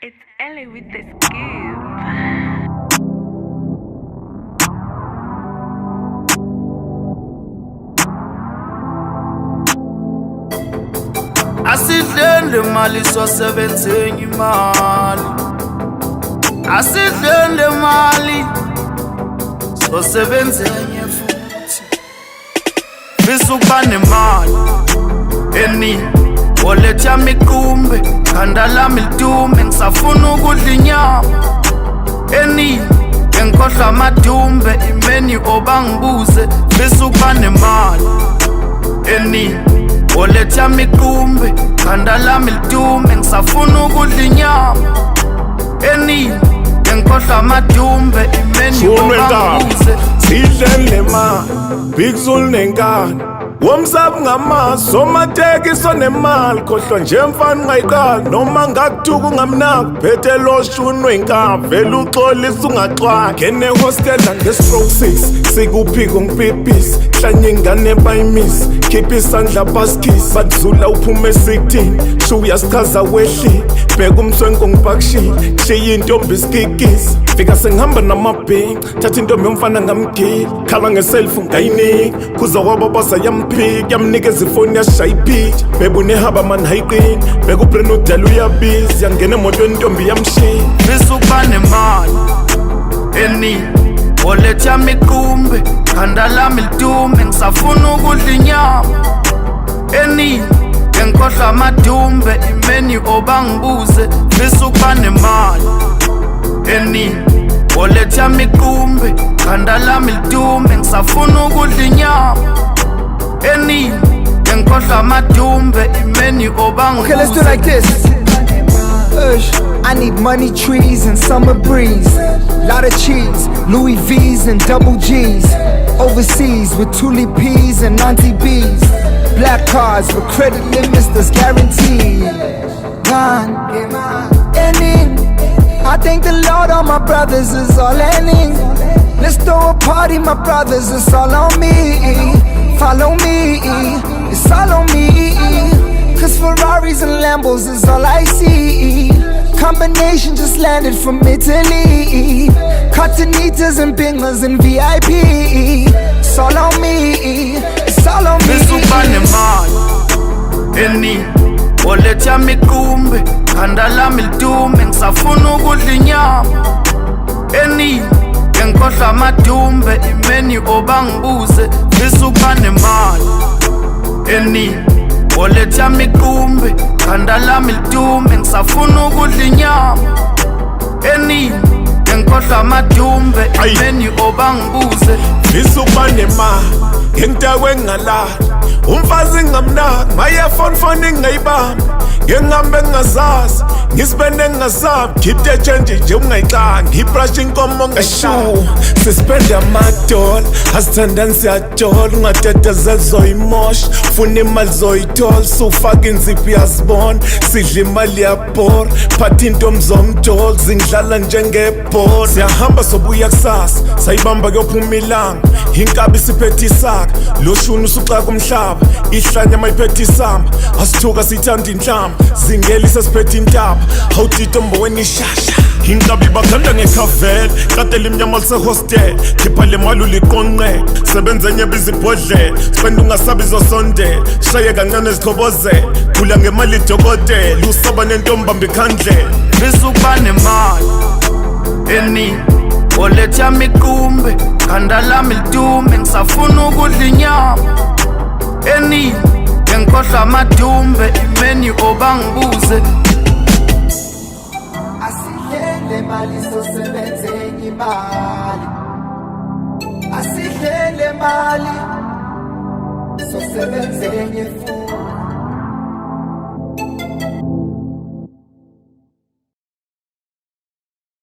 It's Ellie with the scoop. Asidlele mali sosebenze imali. Asidlele mali sosebenze futhi. Bisukuba nemali eningi oletha miqumbe khanda lami lidume ngisafuna ukudla inyama eningi ngikhohlwa amadumbe imeni obangibuze bisukuba nemali eningi oletha miqumbe khanda lami lidume ngisafuna ukudla inyama eningi ngikhohlwa amadumbe imeni obangibuze sidlele ma Big Zulu nenkani womsabu ngamazi somateki sonemali khohlwa nje mfana ungayiqali noma ngakuthuka ungamnaki phethe loshuni wenkaba vele uxolisa ungaxwaki ngene hostela nge-stroke 6 sikuphiko ngipipisi hlanye ingane bayimisi khipha isandla baskisi badlula uphume e-16 shu uyasichaza wehlile bheka umswenko ngipakishile kushiya intombi isikikisi fika sengihamba namabhingi thatha intombi yomfana ngamgili khala ngeselfu ngayiniki kuza kwababasa yamphiki yamnikeza ifoni yashaya iphitsha bebe unehaba mani hayiqini beka ubreni udala uyabizi yangena emotweni intombi yamshiya bisukuba nemali eningi oletha miqumbe khanda lami lidume ngisafuna ukudla inyama eningi ngikhohlwa amadumbe imeni obangibuze bisukuba nemali eningi oletha miqumbe khanda lami lidume ngisafuna ukudla inyama eningi ngikhohlwa amadumbe imeni obangibuze. Okay, let's do it like this. I need money trees and summer breeze. Lot of cheese, Louis V's and double G's. Overseas with Tuli P's and Auntie B's. Black cards for credit limits that's guaranteed. Gone, ending. I thank the Lord all my brothers is all ending. Let's throw a party, my brothers, it's all on me. Follow me, it's all on me. Cause Ferraris and Lambos is all I see. Combination just landed from Italy. Cottonitas and Bingers and VIP. It's all on me, it's all on me. Bisukuba nemali eningi oletha miqumbe khanda lami lidume ngisafuna ukudla inyama eningi ngikhohlwa amadumbe imeni obangibuze bisukuba nemali eningi oletha miqumbe khanda lami lidume ngisafuna ukudla inyama eningi ngikhohlwa amadumbe imeni obangibuze bisukuba nemali ngentakwe engalali umfazi ngamnaki mayefonfoni ngayibamba ngihambe ngingazazi ngisipende ngingasabi khiphe change nje ungayixanga ngibrush inkomo ngashu sispende amadola asithandani siyajola ungateteza zoyimosha funa imali zoyithola sufaka inziphi yazibona sidla imali yabhora phatha intombi zomjola zingidlala njengebhola siyahamba sobuya kusasa sayibamba kuyophuma ilanga inkabi siphethe isaka loshuni usuxaka umhlaba ihlanya mayiphethe isamba asithuka sithanda inhlamba zingelisa siphethe intaba hawutitombo wenishasha inkabi bakhanda ngekhavela katela imnyama lisehostel khipha le mali uliqonqela sebenza enye bizibhodlela spenda ungasabi zosondela shaye kancane ezikhobozela khula ngemali idokotela usaba nentombi bamba ikhandlela bisukuba nemali eningi oletha miqumbe khanda lami lidume ngisafuna ukudla inyama eningi ngikhohlwa amadumbe imeni obangibuze. Asidlele mali sosebenze imali. Asidlele mali sosebenze futhi.